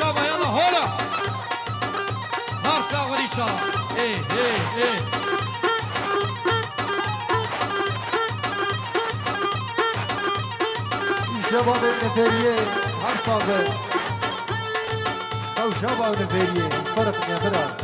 شابه يلا هولا نار ساغري شابه ايه ايه ايه شباب النفرية هر صاغر او شباب النفرية فرق يا برا